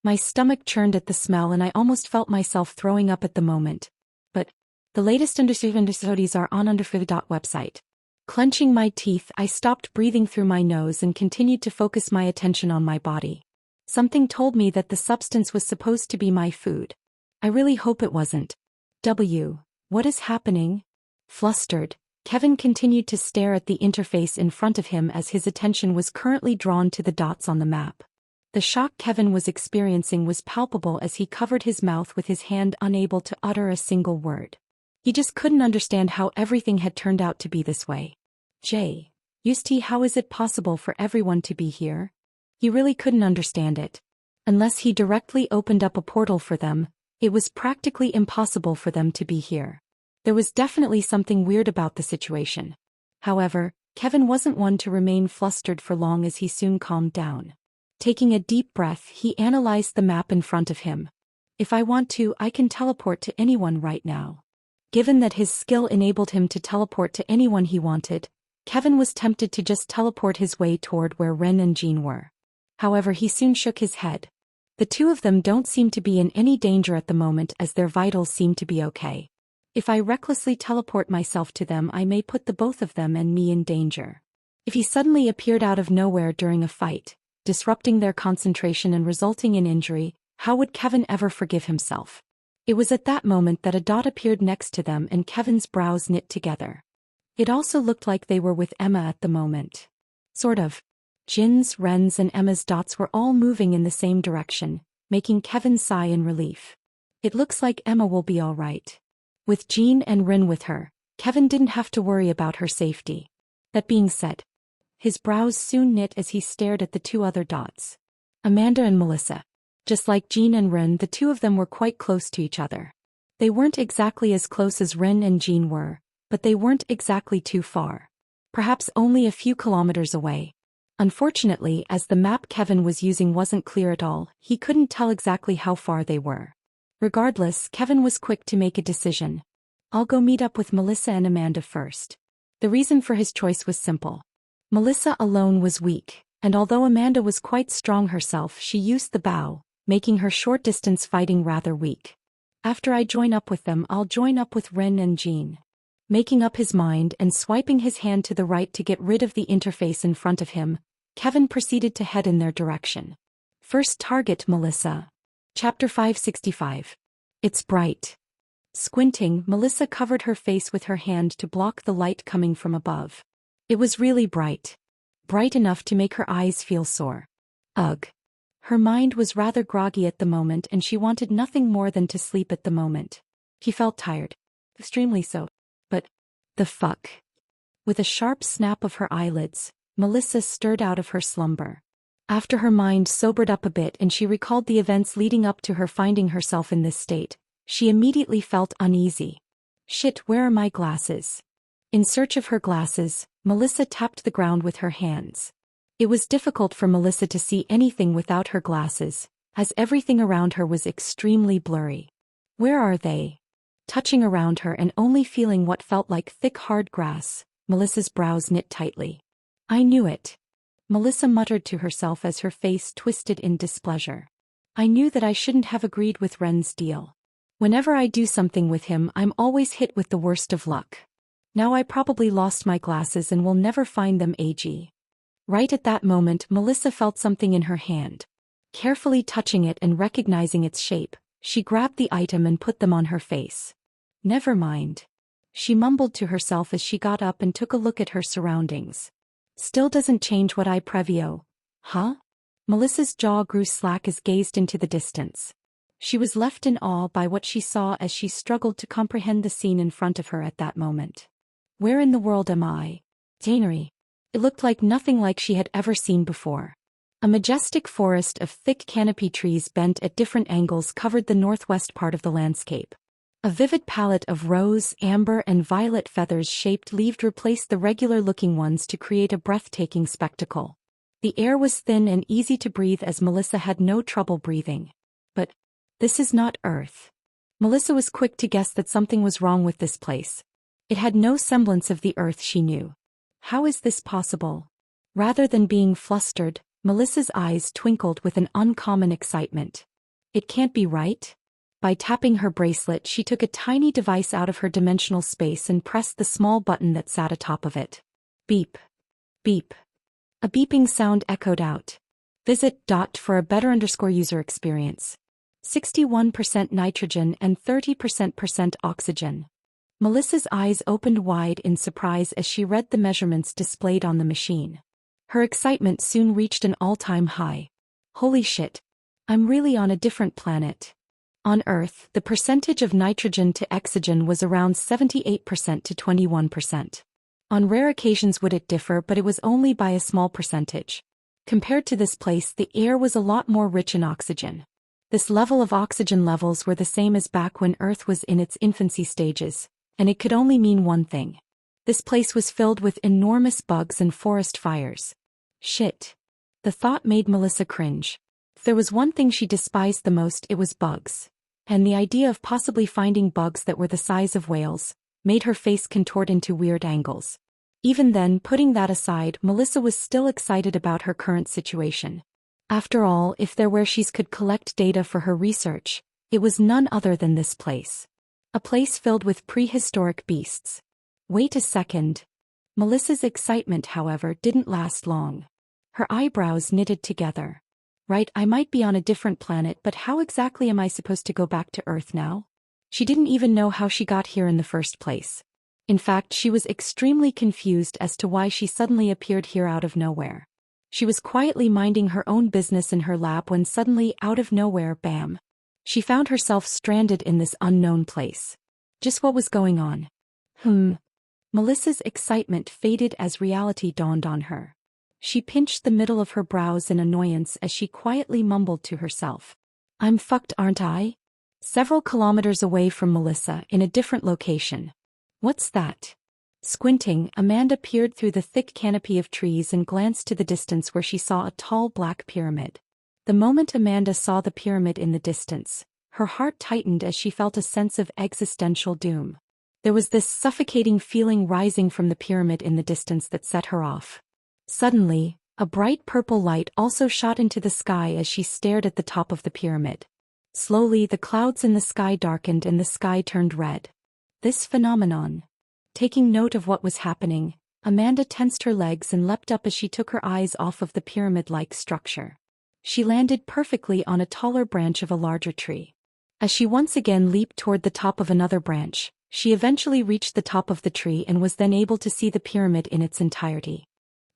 My stomach churned at the smell and I almost felt myself throwing up at the moment. But the latest understudies are on underfood.website. Clenching my teeth, I stopped breathing through my nose and continued to focus my attention on my body. Something told me that the substance was supposed to be my food. I really hope it wasn't. What is happening? Flustered, Kevin continued to stare at the interface in front of him as his attention was currently drawn to the dots on the map. The shock Kevin was experiencing was palpable as he covered his mouth with his hand, unable to utter a single word. He just couldn't understand how everything had turned out to be this way. How is it possible for everyone to be here? He really couldn't understand it. Unless he directly opened up a portal for them, it was practically impossible for them to be here. There was definitely something weird about the situation. However, Kevin wasn't one to remain flustered for long as he soon calmed down. Taking a deep breath, he analyzed the map in front of him. If I want to, I can teleport to anyone right now. Given that his skill enabled him to teleport to anyone he wanted, Kevin was tempted to just teleport his way toward where Ren and Jean were. However, he soon shook his head. The two of them don't seem to be in any danger at the moment as their vitals seem to be okay. If I recklessly teleport myself to them, I may put the both of them and me in danger. If he suddenly appeared out of nowhere during a fight, disrupting their concentration and resulting in injury, how would Kevin ever forgive himself? It was at that moment that a dot appeared next to them and Kevin's brows knit together. It also looked like they were with Emma at the moment. Sort of. Jin's, Ren's and Emma's dots were all moving in the same direction, making Kevin sigh in relief. It looks like Emma will be all right. With Jean and Ren with her, Kevin didn't have to worry about her safety. That being said, his brows soon knit as he stared at the two other dots. Amanda and Melissa. Just like Jean and Ren, the two of them were quite close to each other. They weren't exactly as close as Ren and Jean were, but they weren't exactly too far. Perhaps only a few kilometers away. Unfortunately, as the map Kevin was using wasn't clear at all, he couldn't tell exactly how far they were. Regardless, Kevin was quick to make a decision. I'll go meet up with Melissa and Amanda first. The reason for his choice was simple. Melissa alone was weak, and although Amanda was quite strong herself, she used the bow, making her short-distance fighting rather weak. After I join up with them, I'll join up with Ren and Jean. Making up his mind and swiping his hand to the right to get rid of the interface in front of him, Kevin proceeded to head in their direction. First target, Melissa. Chapter 565. It's bright. Squinting, Melissa covered her face with her hand to block the light coming from above. It was really bright. Bright enough to make her eyes feel sore. Ugh. Her mind was rather groggy at the moment and she wanted nothing more than to sleep at the moment. She felt tired. Extremely so. But, the fuck. With a sharp snap of her eyelids, Melissa stirred out of her slumber. After her mind sobered up a bit and she recalled the events leading up to her finding herself in this state, she immediately felt uneasy. Shit, where are my glasses? In search of her glasses, Melissa tapped the ground with her hands. It was difficult for Melissa to see anything without her glasses, as everything around her was extremely blurry. Where are they? Touching around her and only feeling what felt like thick hard grass, Melissa's brows knit tightly. I knew it. Melissa muttered to herself as her face twisted in displeasure. I knew that I shouldn't have agreed with Ren's deal. Whenever I do something with him, I'm always hit with the worst of luck. Now I probably lost my glasses and will never find them. Right at that moment, Melissa felt something in her hand. Carefully touching it and recognizing its shape, she grabbed the item and put them on her face. Never mind. She mumbled to herself as she got up and took a look at her surroundings. Still doesn't change what I previo. Huh? Melissa's jaw grew slack as gazed into the distance. She was left in awe by what she saw as she struggled to comprehend the scene in front of her at that moment. Where in the world am I? Tannery. It looked like nothing like she had ever seen before. A majestic forest of thick canopy trees bent at different angles covered the northwest part of the landscape. A vivid palette of rose, amber, and violet feathers-shaped leaves replaced the regular-looking ones to create a breathtaking spectacle. The air was thin and easy to breathe as Melissa had no trouble breathing. But this is not Earth. Melissa was quick to guess that something was wrong with this place. It had no semblance of the Earth she knew. How is this possible? Rather than being flustered, Melissa's eyes twinkled with an uncommon excitement. It can't be right? By tapping her bracelet, she took a tiny device out of her dimensional space and pressed the small button that sat atop of it. Beep. Beep. A beeping sound echoed out. Visit for a better user experience. 61% nitrogen and 30% oxygen. Melissa's eyes opened wide in surprise as she read the measurements displayed on the machine. Her excitement soon reached an all-time high. Holy shit. I'm really on a different planet. On Earth, the percentage of nitrogen to oxygen was around 78% to 21%. On rare occasions would it differ, but it was only by a small percentage. Compared to this place, the air was a lot more rich in oxygen. This level of oxygen levels were the same as back when Earth was in its infancy stages, and it could only mean one thing. This place was filled with enormous bugs and forest fires. Shit. The thought made Melissa cringe. If there was one thing she despised the most, it was bugs. And the idea of possibly finding bugs that were the size of whales made her face contort into weird angles. Even then, putting that aside, Melissa was still excited about her current situation. After all, if there were she could collect data for her research, it was none other than this place. A place filled with prehistoric beasts. Wait a second. Melissa's excitement, however, didn't last long. Her eyebrows knitted together. Right, I might be on a different planet, but how exactly am I supposed to go back to Earth now? She didn't even know how she got here in the first place. In fact, she was extremely confused as to why she suddenly appeared here out of nowhere. She was quietly minding her own business in her lab when suddenly, out of nowhere, bam. She found herself stranded in this unknown place. Just what was going on? Melissa's excitement faded as reality dawned on her. She pinched the middle of her brows in annoyance as she quietly mumbled to herself. I'm fucked, aren't I? Several kilometers away from Melissa, in a different location. What's that? Squinting, Amanda peered through the thick canopy of trees and glanced to the distance where she saw a tall black pyramid. The moment Amanda saw the pyramid in the distance, her heart tightened as she felt a sense of existential doom. There was this suffocating feeling rising from the pyramid in the distance that set her off. Suddenly, a bright purple light also shot into the sky as she stared at the top of the pyramid. Slowly, the clouds in the sky darkened and the sky turned red. This phenomenon. Taking note of what was happening, Amanda tensed her legs and leapt up as she took her eyes off of the pyramid-like structure. She landed perfectly on a taller branch of a larger tree. As she once again leaped toward the top of another branch, she eventually reached the top of the tree and was then able to see the pyramid in its entirety.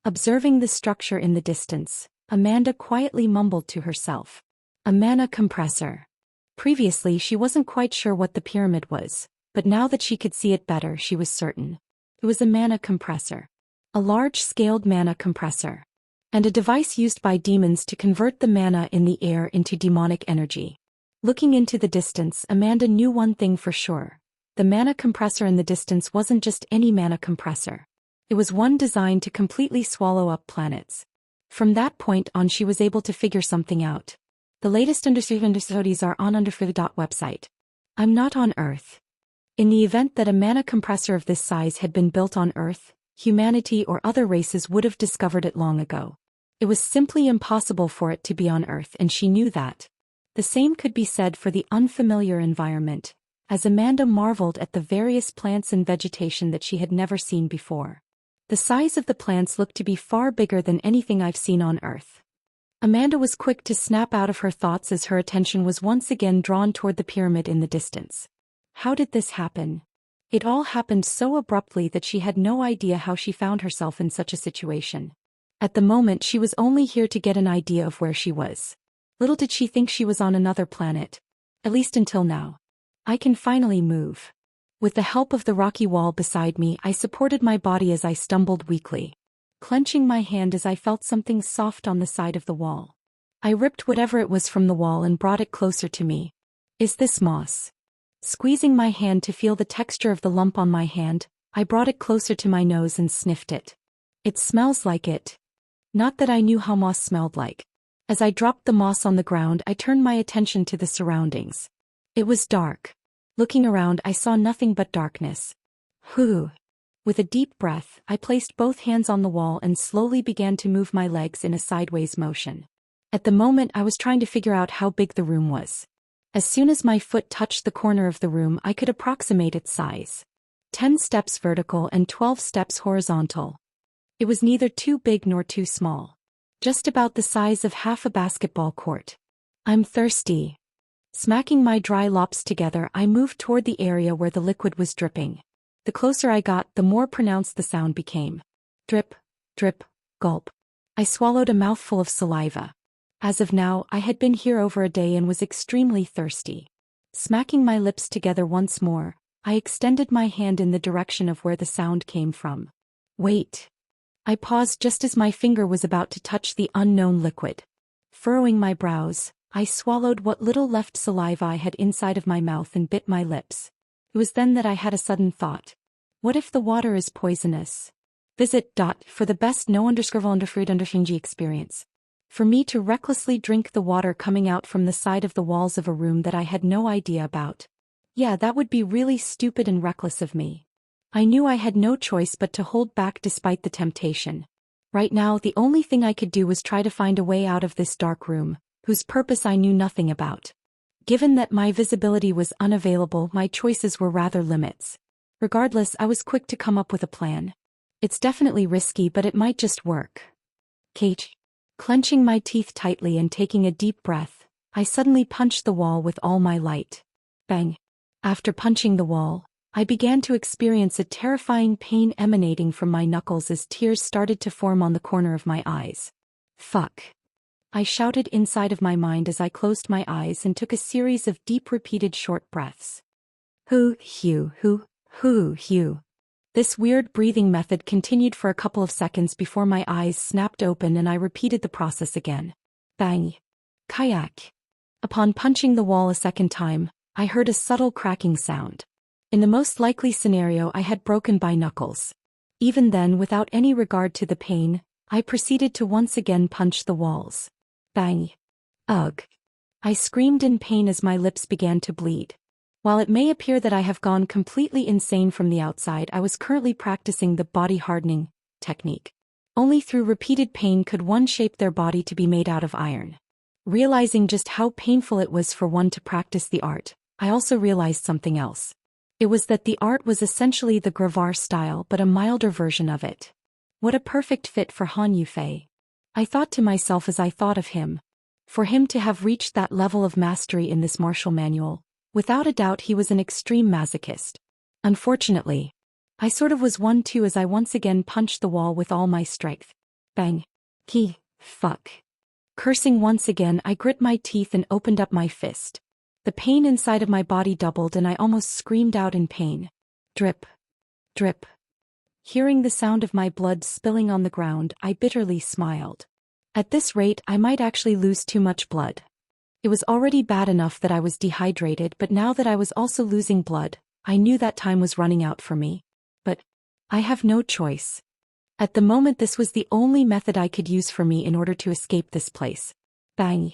Observing the structure in the distance, Amanda quietly mumbled to herself. A mana compressor. Previously, she wasn't quite sure what the pyramid was, but now that she could see it better, she was certain. It was a mana compressor. A large-scaled mana compressor. And a device used by demons to convert the mana in the air into demonic energy. Looking into the distance, Amanda knew one thing for sure. The mana compressor in the distance wasn't just any mana compressor. It was one designed to completely swallow up planets. From that point on, she was able to figure something out. The latest studies are on website. I'm not on Earth. In the event that a mana compressor of this size had been built on Earth, humanity or other races would have discovered it long ago. It was simply impossible for it to be on Earth, and she knew that. The same could be said for the unfamiliar environment, as Amanda marveled at the various plants and vegetation that she had never seen before. The size of the plants looked to be far bigger than anything I've seen on Earth. Amanda was quick to snap out of her thoughts as her attention was once again drawn toward the pyramid in the distance. How did this happen? It all happened so abruptly that she had no idea how she found herself in such a situation. At the moment she was only here to get an idea of where she was. Little did she think she was on another planet. At least until now. I can finally move. With the help of the rocky wall beside me, I supported my body as I stumbled weakly, clenching my hand as I felt something soft on the side of the wall. I ripped whatever it was from the wall and brought it closer to me. Is this moss? Squeezing my hand to feel the texture of the lump on my hand, I brought it closer to my nose and sniffed it. It smells like it. Not that I knew how moss smelled like. As I dropped the moss on the ground, I turned my attention to the surroundings. It was dark. Looking around, I saw nothing but darkness. Whew. With a deep breath, I placed both hands on the wall and slowly began to move my legs in a sideways motion. At the moment, I was trying to figure out how big the room was. As soon as my foot touched the corner of the room, I could approximate its size. 10 steps vertical and 12 steps horizontal. It was neither too big nor too small. Just about the size of half a basketball court. I'm thirsty. Smacking my dry lops together, I moved toward the area where the liquid was dripping. The closer I got, the more pronounced the sound became. Drip, drip, gulp. I swallowed a mouthful of saliva. As of now, I had been here over a day and was extremely thirsty. Smacking my lips together once more, I extended my hand in the direction of where the sound came from. Wait. I paused just as my finger was about to touch the unknown liquid. Furrowing my brows, I swallowed what little left saliva I had inside of my mouth and bit my lips. It was then that I had a sudden thought. What if the water is poisonous? Visit for the best no_underfruit_ng experience. For me to recklessly drink the water coming out from the side of the walls of a room that I had no idea about. Yeah, that would be really stupid and reckless of me. I knew I had no choice but to hold back despite the temptation. Right now, the only thing I could do was try to find a way out of this dark room, whose purpose I knew nothing about. Given that my visibility was unavailable, my choices were rather limits. Regardless, I was quick to come up with a plan. It's definitely risky, but it might just work. Kate. Clenching my teeth tightly and taking a deep breath, I suddenly punched the wall with all my might. Bang. After punching the wall, I began to experience a terrifying pain emanating from my knuckles as tears started to form on the corner of my eyes. Fuck. I shouted inside of my mind as I closed my eyes and took a series of deep repeated short breaths. Hoo, hew, hoo, hoo, hew. This weird breathing method continued for a couple of seconds before my eyes snapped open and I repeated the process again. Bang. Kayak. Upon punching the wall a second time, I heard a subtle cracking sound. In the most likely scenario, I had broken my knuckles. Even then, without any regard to the pain, I proceeded to once again punch the walls. Bang. Ugh. I screamed in pain as my lips began to bleed. While it may appear that I have gone completely insane from the outside, I was currently practicing the body hardening technique. Only through repeated pain could one shape their body to be made out of iron. Realizing just how painful it was for one to practice the art, I also realized something else. It was that the art was essentially the Gravar style but a milder version of it. What a perfect fit for Han Yufei. I thought to myself as I thought of him. For him to have reached that level of mastery in this martial manual, without a doubt he was an extreme masochist. Unfortunately, I sort of was one too as I once again punched the wall with all my strength. Bang. Fuck. Cursing once again, I grit my teeth and opened up my fist. The pain inside of my body doubled and I almost screamed out in pain. Drip. Drip. Hearing the sound of my blood spilling on the ground, I bitterly smiled. At this rate, I might actually lose too much blood. It was already bad enough that I was dehydrated, but now that I was also losing blood, I knew that time was running out for me. But I have no choice. At the moment, this was the only method I could use for me in order to escape this place. Bang.